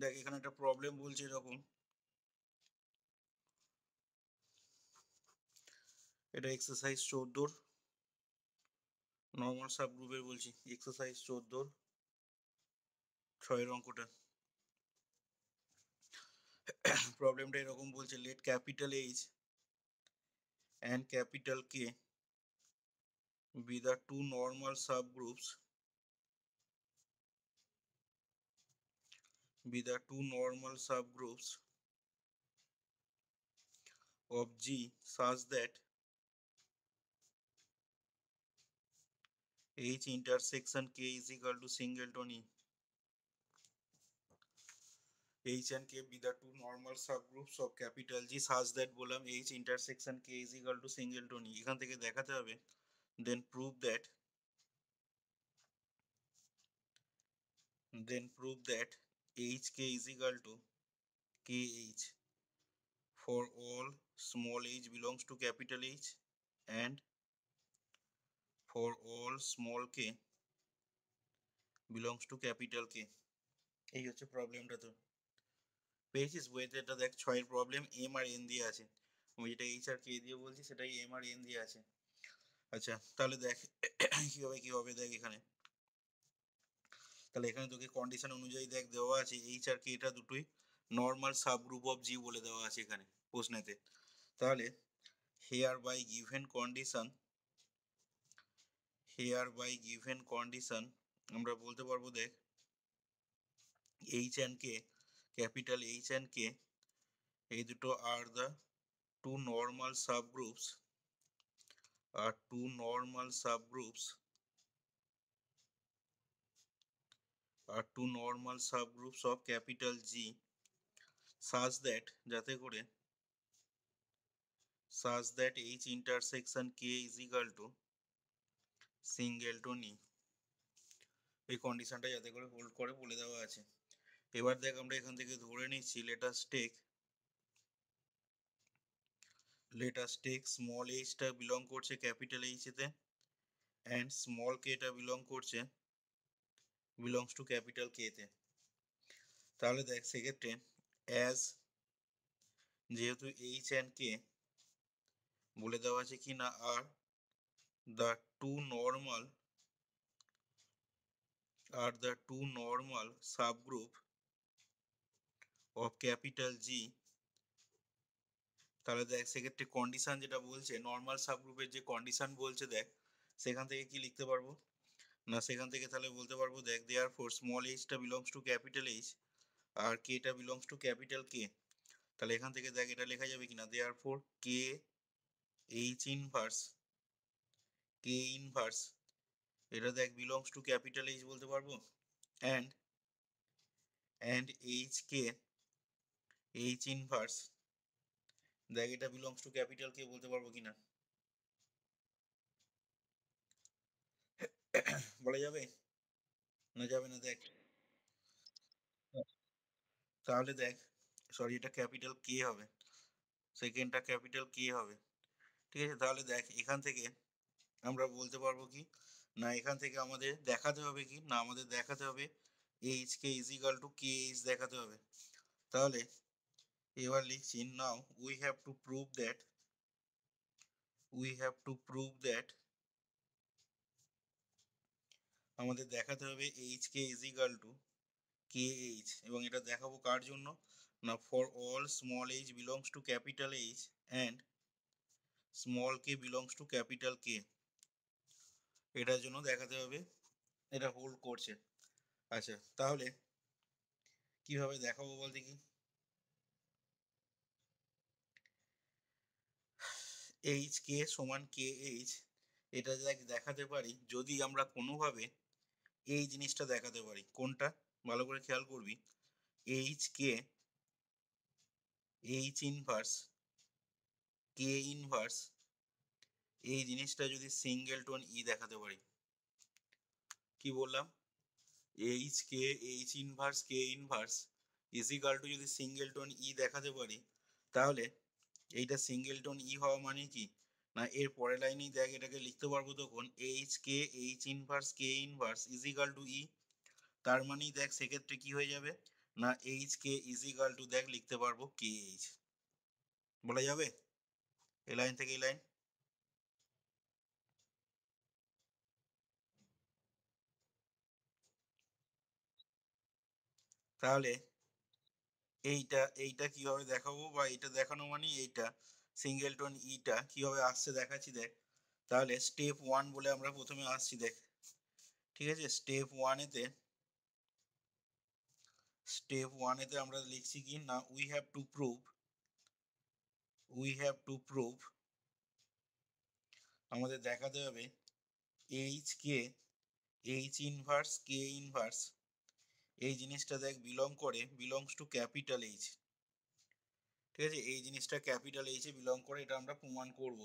দেখ এখানে একটা প্রবলেম বলছে এরকম, এটা এক্সারসাইজ 14 নর্মাল সাব গ্রুপের বলছি, এক্সারসাইজ 14 6 অঙ্কটা। প্রবলেমটা এরকম বলছে, let capital H and capital K be the two normal subgroups of G such that H intersection K is equal to singleton E. H and K be the two normal subgroups of capital G such that বললাম H intersection K is equal to singleton E। এখান থেকে দেখাতে হবে, then prove that HK is equal to KH for all small h belongs to capital H and for all small k belongs to capital K। এই হচ্ছে প্রবলেমটা। তো পেয়েছিস বইতে? এটা দেখ 6 প্রবলেম, এম আর এন দিয়ে আছে। আমি যেটা এইচ আর কে দিয়ে বলছি সেটাই এম আর এন দিয়ে আছে। আচ্ছা তাহলে দেখ কি হবে দেখ এখানে, তাহলে এখানে তোকে কন্ডিশন অনুযায়ী দেখ দেওয়া আছে এইচ আর কে এটা দুটোই নর্মাল সাবগ্রুপ অফ জি বলে দেওয়া আছে এখানে প্রশ্নেতে। তাহলে হেয়ার বাই গিভেন কন্ডিশন আমরা বলতে পারবো, দেখ H and K, capital H and K এই দুটো আর the two normal subgroups of capital G such that H intersection K is equal to singleton E। এই কন্ডিশনটা যাতে করে হোল্ড করে বলে দেওয়া আছে। এবার দেখ আমরা এখান থেকে ধরে নিচ্ছি লেটাস টেক স্মল এইচটা বিলং করছে ক্যাপিটাল এইচ এতে অ্যান্ড স্মল কেটা বিলংস টু ক্যাপিটাল কে তে। তাহলে দেখ সেক্ষেত্রে অ্যাজ যেহেতু এইচ অ্যান্ড কে বলে দেওয়া আছে কি না আর the two normal subgroup of capital G, তাহলে দেখ সেক্ষেত্রে কন্ডিশন যেটা বলছে নর্মাল সাবগ্রুপের যে কন্ডিশন বলছে, দেখ সেখান থেকে কি লিখতে পারবো না, সেখান থেকে তাহলে বলতে পারবো দেখ দেয়ারফর স্মল এইচটা বিলংস টু ক্যাপিটাল এইচ আর কেটা বিলংস টু ক্যাপিটাল কে। তাহলে এখান থেকে দেখ এটা লেখা যাবে কিনা, দেয়ারফর কে এইচ ইনভার্স এটা দেখ বিলংস টু ক্যাপিটাল এইচ বলতে পারবো অ্যান্ড এইচ ইনভার্স দেখ এটা বিলংস টু ক্যাপিটাল কে বলতে পারবো কিনা, বলা যাবে না যাবে না? দেখ তাহলে দেখ সরি এটা ক্যাপিটাল কে হবে, সেকেন্ডটা ক্যাপিটাল কে হবে, ঠিক আছে। তাহলে দেখ এখান থেকে আমরা বলতে পারবো কি না, এখান থেকে আমাদের দেখাতে হবে কি না, আমাদের দেখাতে হবে H K is equal to K H দেখাতে হবে। তাহলে এবার লিখছি now we have to prove that আমাদের দেখাতে হবে H K is equal to K H, এবং এটা দেখাবো কার জন্য না, for all small H belongs to capital H and small K belongs to capital K, এটার জন্য দেখাতে হবে এটা হোল্ড করছে। আচ্ছা তাহলে কিভাবে দেখাবো বল দেখি। এইচ কে সমান কে এইচ, এটা দেখাতে পারি যদি আমরা কোনোভাবে এই জিনিসটা দেখাতে পারি। কোনটা ভালো করে খেয়াল করবি, H K H inverse K inverse এই জিনিসটা যদি সিঙ্গেলটন ই দেখাতে পারি। কি বললাম, H K H inverse K inverse is equal to যদি সিঙ্গেলটন ই দেখাতে পারি, তাহলে এইটা সিঙ্গেলটন ই হওয়া মানে কি না, এর পরের লাইনেই দেখ এটাকে লিখতে পারবো তখন H K H inverse K inverse is equal to E. তার মানেই দেখ সেক্ষেত্রে কি হয়ে যাবে না H K is equal to দেখ লিখতে পারবো কে এইচ, বলা যাবে এই লাইন থেকে এই লাইন? তাহলে এইটা কিভাবে দেখাবো, বা এইটা দেখানো মানে এইটা সিঙ্গেলটন ইটা কিভাবে আসছে দেখাচ্ছি দেখ। তাহলে স্টেপ 1 বলে আমরা প্রথমে আসছি দেখ, ঠিক আছে? স্টেপ 1 এতে আমরা লিখছি কি না, উই হ্যাভ টু প্রুভ আমাদের দেখাতে হবে H K, H inverse K inverse এই জিনিসটা দেখ বিলংস টু ক্যাপিটাল এইচ, ঠিক আছে? এই জিনিসটা ক্যাপিটাল এইচে বিলং করে, এটা আমরা প্রমাণ করব।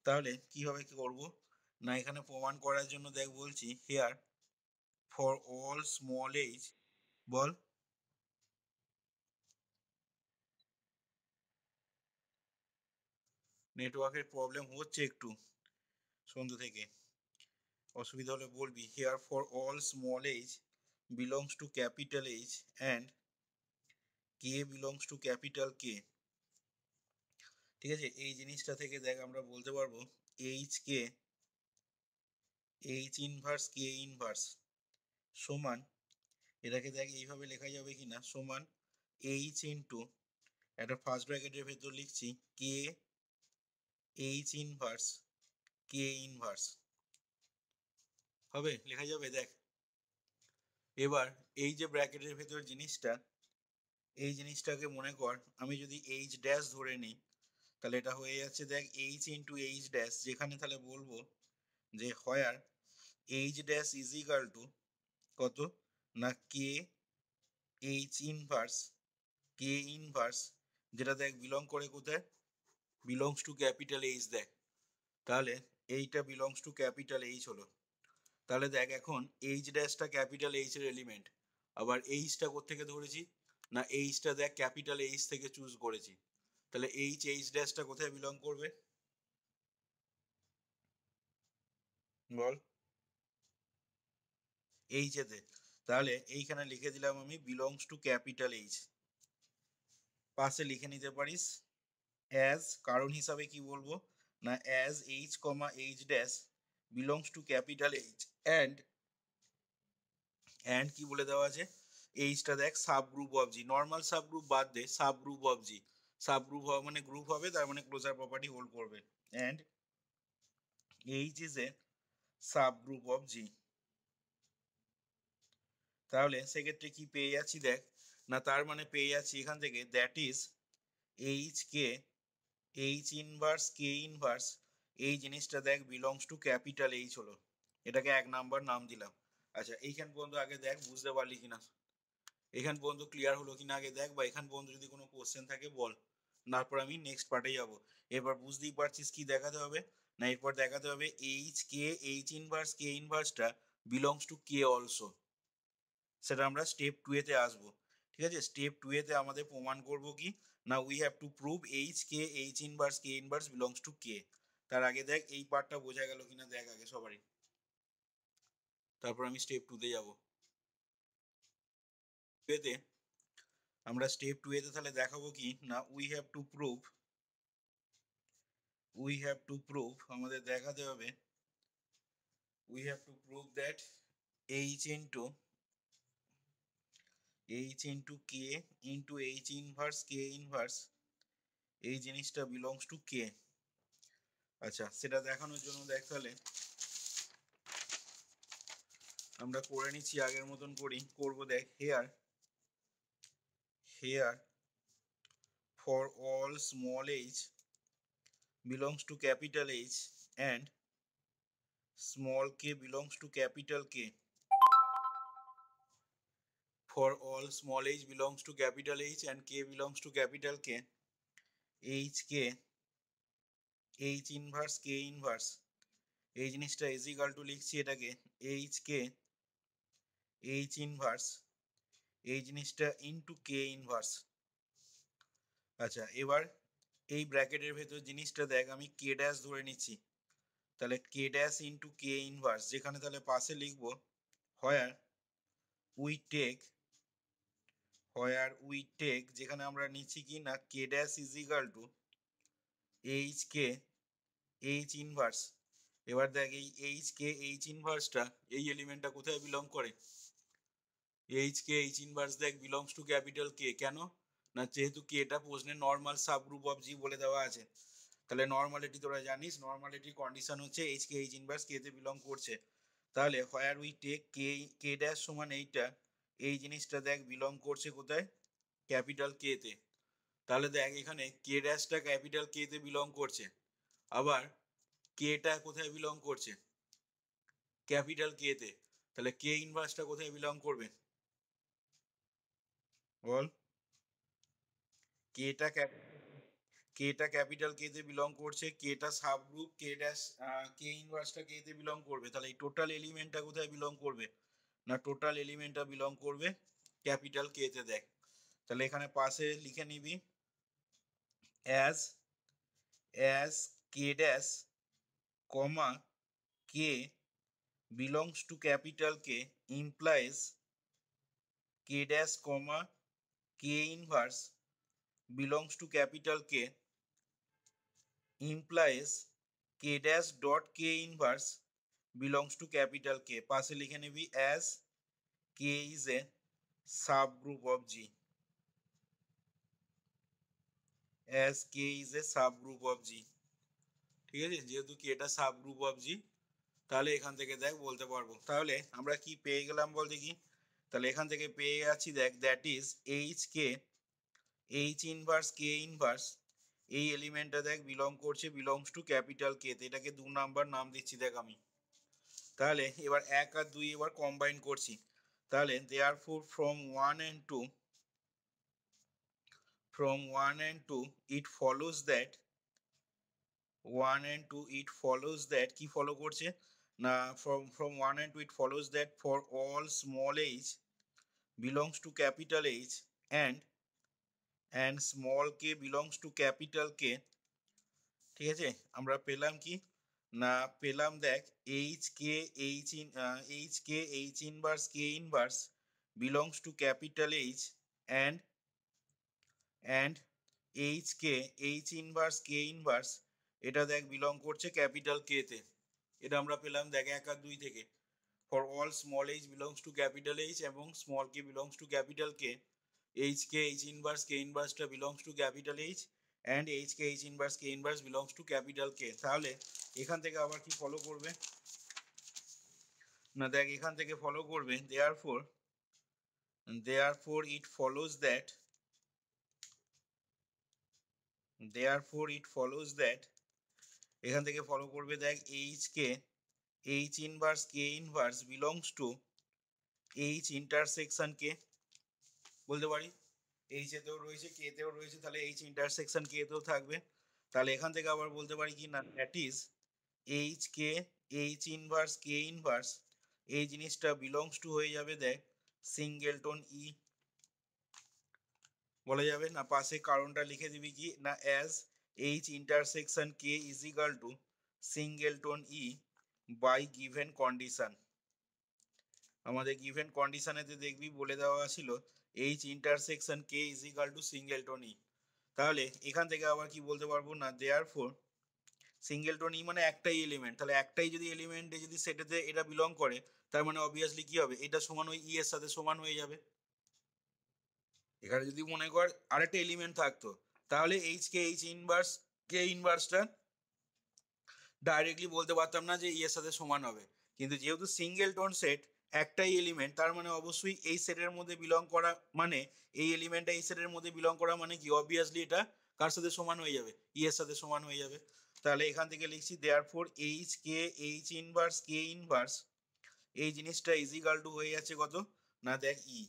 তাহলে কিভাবে কি করব না, এখানে প্রমাণ করার জন্য দেখ বলছি here for all small H, বল নেটওয়ার্কের প্রবলেম হচ্ছে একটু সন্ধ্যে থেকে, অসুবিধা হলে বলবি। Here for all small H belongs to capital H and K belongs to capital K, ঠিক আছে? এই জিনিসটা থেকে দেখ আমরা বলতে পারবো H K, H inverse K inverse সমান, এটাকে দেখ এইভাবে লেখা যাবে কিনা, সমান এইচ ইন্টু একটা ফার্স্ট ব্র্যাকেটের ভেতর লিখছি কে এইচ ইনভার্স কে ইনভার্স, হবে লেখা যাবে দেখ। এবার এই যে ব্র্যাকেটের ভেতর জিনিসটা, এই জিনিসটাকে মনে কর আমি যদি এইচ ড্যাশ ধরে নিই, তাহলে এটা হয়ে যাচ্ছে দেখ এইচ ইন্টু এইচ ড্যাশ, যেখানে তাহলে বলবো যে where H dash is equal to কত না K H inverse K inverse, যেটা দেখ বিলং করে কোথায়, বিলংস টু ক্যাপিটাল এইচ দেখ। তাহলে এইটা বিলংস টু ক্যাপিটাল এইচ হলো। তাহলে দেখ এখন এইচ ড্যাশটা ক্যাপিটাল এইচ এর এলিমেন্ট, আবার এইচটা কোত্থেকে ধরেছি না এইচটা দেখ ক্যাপিটাল এইচ থেকে চুজ করেছি, তাহলে এইচ ড্যাশটা কোথায় বিলং করবে বল, এইচ এতে। তাহলে এইখানে লিখে দিলাম আমি বিলংস টু ক্যাপিটাল এইচ, পাশে লিখে নিতে পারিস অ্যাজ, কারণ হিসাবে কি বলবো না as H comma H dash belongs to capital H and কি বলে দেওয়া আছে, এইচটা দেখ subgroup of G, normal subgroup বাদ দে, subgroup of G, subgroup হওয়া মানে গ্রুপ হবে, তার মানে ক্লোজার প্রপার্টি হোল্ড করবে, and H is a subgroup of G. তাহলে সেক্ষেত্রে কি পেয়ে যাচ্ছি দেখ না, তার মানে পেয়ে যাচ্ছি এখান থেকে that is H K H inverse K inverse এই জিনিসটা দেখ বিলংস টু ক্যাপিটাল এইচ হলো, এটাকে 1 নাম্বার নাম দিলাম। আচ্ছা এইখান পর্যন্ত আগে দেখ বুঝতে পারলি কিনা, এখান পর্যন্ত ক্লিয়ার হলো কিনা আগে দেখ, বা এখান পর্যন্ত যদি কোনো কোশ্চেন থাকে বল, তারপর আমি নেক্সট পার্টে যাব। এবার বুঝতেই পারছিস কি দেখাতে হবে না, এরপর দেখাতে হবে H K H inverse K ইনভার্সটা বিলংস টু কে অলসো, সেটা আমরা স্টেপ 2 এতে আসবো, ঠিক আছে? স্টেপ 2 এতে আমাদের প্রমাণ করব কি না we have to prove H K H inverse K inverse belongs to K. তার আগে দেখ এই পার্টটা বোঝা গেল কিনা দেখ আগে সবারই, তারপর আমি স্টেপ 2 তে যাব। এতে আমরা স্টেপ 2 এতে তাহলে দেখাবো কি না উই হ্যাভ টু প্রুভ আমাদের দেখাতে হবে we have to prove that H into k into H inverse K inverse এই জিনিসটা বিলংস টু কে। আচ্ছা সেটা দেখানোর জন্য দেখ তাহলে আমরা করে নিচ্ছি আগের মতন করবো দেখ hair for all small H belongs to capital H and small k belongs to capital K. For all small h belongs to capital H and k belongs to capital K, HK H inverse K inverse এই জিনিসটা is equal to লিখছি এটাকে HK H inverse এই জিনিসটা into K inverse। আচ্ছা এবার এই ব্র্যাকেটের ভেতর জিনিসটা দেখ আমি K ড্যাশ ধরে নিচ্ছি, তাহলে K dash into K inverse, যেখানে তাহলে পাশে লিখবো where we take where we take, যেখানে আমরা নিচ্ছি কি না K dash is equal to H K H inverse. এবার দেখ এই এইচ কে এইচ ইনভার্সটা এই এলিমেন্টটা কোথায় বিলং করে? এইচ কে এইচ ইনভার্স দেখ বিলংস টু ক্যাপিটাল কে। কেন না যেহেতু কেটা প্রশ্নে normal subgroup of G বলে দেওয়া আছে, তাহলে নর্মালিটি তোরা জানিস, নর্মালিটির কন্ডিশন হচ্ছে H K H inverse K তে বিলং করছে। তাহলে where we take K K dash সমান এইটা, এই জিনিসটা দেখ বিলং করছে কোথায়? ক্যাপিটাল কে তে। তাহলে দেখ এখানে কে ড্যাশটা ক্যাপিটাল কে তে বিলং করছে, আবার কেটা কোথায় বিলং করছে? ক্যাপিটাল কে তে। তাহলে কে ইনভার্সটা কোথায় বিলং করবে বল? কেটা কেটা ক্যাপিটাল কে তে বিলং করছে, কেটা সাব গ্রুপ কে ড্যাশ কে ইনভার্সটা কে তে বিলং করবে। তাহলে এই টোটাল এলিমেন্টটা কোথায় বিলং করবে না টোটাল এলিমেন্টটা বিলং করবে ক্যাপিটাল কে তে। দেখ তাহলে এখানে পাশে লিখে নিবি as K dash comma K belongs to capital K implies K dash comma K inverse belongs to capital K implies K dash dot K inverse belongs to capital K। পাশে লিখে নিবি as K is a subgroup of G, as K is a subgroup of G। ঠিক আছে, যেহেতু K টা subgroup of G, তাহলে এখান থেকে দেখ বলতে পারবো। তাহলে আমরা কি পেয়ে গেলাম বল দেখি? তাহলে এখান থেকে পেয়ে যাচ্ছি দেখ that is H K H inverse K inverse এই এলিমেন্টটা দেখ বিলং করছে বিলংস টু ক্যাপিটাল কে তে। এটাকে 2 নাম্বার নাম দিচ্ছি দেখ আমি। তাহলে এবার 1 আর 2 এবার কম্বাইন করছি। তাহলে therefore from 1 and 2 it follows that 1 and 2 it follows that কি ফলো করছে না from 1 and 2 it follows that for all small h belongs to capital H and small k belongs to capital K। ঠিক আছে, আমরা পেলাম কি না পেলাম দেখ H K H inverse K inverse belongs to capital H and H K H inverse K inverse এটা দেখ বিলং করছে ক্যাপিটাল কে তে। এটা আমরা পেলাম দেখ 1 আর 2 থেকে। For all small H belongs to capital H এবং small K belongs to capital K, H K H inverse K ইনভার্সটা belongs to capital H and H K H inverse K inverse belongs to capital K. তাহলে এখান থেকে আবার কি follow করবে না দেখ এখান থেকে ফলো করবে therefore it follows that এখান থেকে ফলো করবে দেখ H K H inverse K inverse belongs to H intersection K. বলতে পারি এইচ এতেও রয়েছে কে তেও রয়েছে, তাহলে এইচ ইন্টারসেকশন কে তেও থাকবে। তাহলে এখান থেকে আবার বলতে পারি কি না that is H K H inverse K inverse এই জিনিসটা বিলংস টু হয়ে যাবে দেখ সিঙ্গেলটন ই বলা যাবে না। পাশে কারণটা লিখে দিবি কি না as H intersection K is equal to singleton e by given condition. আমাদের গিভেন কন্ডিশনেতে দেখবি বলে দেওয়া ছিল H intersection K is equal to singleton e. তাহলে এখান থেকে আবার কি বলতে পারবো না দেয়ারফর সিঙ্গেলটন ই মানে একটাই এলিমেন্ট, তাহলে একটাই যদি এলিমেন্টে যদি সেটাতে এটা বিলং করে তার মানে অবভিয়াসলি কি হবে এটা সমান ওই ই এর সাথে সমান হয়ে যাবে। এখানে যদি মনে কর আরেকটা এলিমেন্ট থাকতো তাহলে H K H inverse K ইনভার্সটা ডাইরেক্টলি বলতে পারতাম না যে ই এর সাথে সমান হবে, কিন্তু যেহেতু সিঙ্গেলটন সেট একটাই এলিমেন্ট তার মানে অবশ্যই এই সেটের মধ্যে বিলং করা মানে এই এলিমেন্টটা এই সেটের মধ্যে বিলং করা মানে কি অবভিয়াসলি এটা কার সাথে সমান হয়ে যাবে ই এর সাথে সমান হয়ে যাবে। তাহলে এখান থেকে লিখছি therefore H K H inverse K inverse এই জিনিসটা ইজ ইকাল টু হয়ে যাচ্ছে কত না দেখ ই।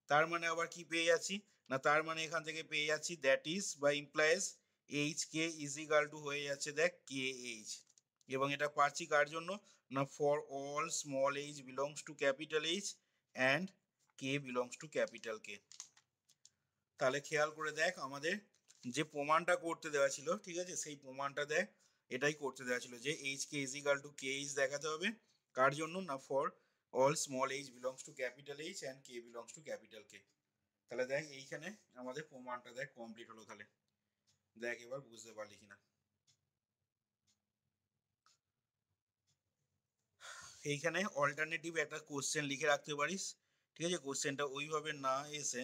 তার মানে আবার কি পেয়ে যাচ্ছি না তার মানে এখান থেকে পেয়ে যাচ্ছি দ্যাট ইজ বা implies H K is equal two হয়ে যাচ্ছে দেখ কে এইচ। এবং এটা পাচ্ছি কার জন্য না for all small H belongs to capital H and K belongs to capital K. তাহলে খেয়াল করে দেখ আমাদের যে প্রমাণটা করতে দেওয়া ছিল ঠিক আছে সেই প্রমাণটা দেখ এটাই করতে দেওয়া ছিল যে H K is equal to K H দেখাতে হবে কার জন্য না for all small H belongs to capital H and K belongs to capital K. তাহলে দেখ এইখানে আমাদের প্রমাণটা দেখ কমপ্লিট হলো। তাহলে দেখ এবার বুঝতে পারলি কিনা। এইখানে অল্টারনেটিভ একটা কোশ্চেন লিখে রাখতে পারিস, ঠিক আছে? কোশ্চেনটা ওইভাবে না এসে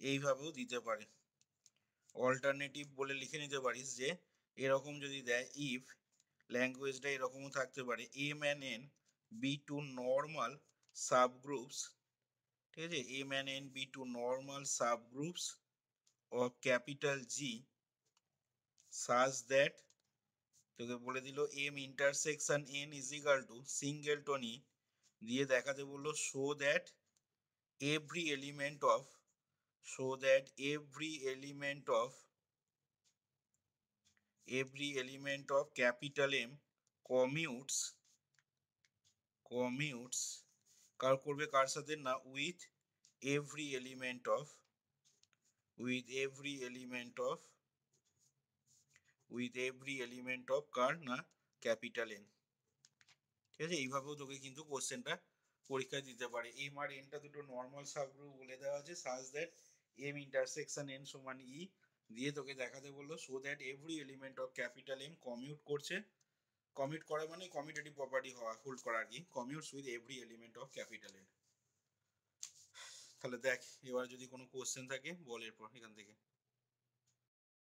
এইভাবেও দিতে পারে। অল্টারনেটিভ বলে লিখে নিতে পারিস যে এরকম যদি দেয়, ইফ ল্যাঙ্গুয়েজটা এরকমও থাকতে পারে, M and N be two normal subgroups, ঠিক আছে? M and N be two normal subgroups of capital G such that, তোকে বলে দিল M intersection N is equal to singleton e, দিয়ে দেখাতে বললো show that every element of every element of capital M commutes কার করবে কার সাথে না, with every element of কার না ক্যাপিটাল N, ঠিক আছে? এইভাবেও তোকে কিন্তু কোশ্চেনটা পরীক্ষায় দিতে পারে। এম আর এনটা দুটো নর্মাল সাবগ্রুপ বলে দেওয়া আছে, such that M intersection N সমান ই, দিয়ে তোকে দেখাতে বললো show that every element of capital M commute করছে, কমিউট করা মানে কমিউটেটিভ প্রপার্টি হওয়া, হোল্ড করা আর কি, commutes with every element of capital M. তাহলে দেখ এবার যদি কোনো কোশ্চেন থাকে বল এরপর এখান থেকে।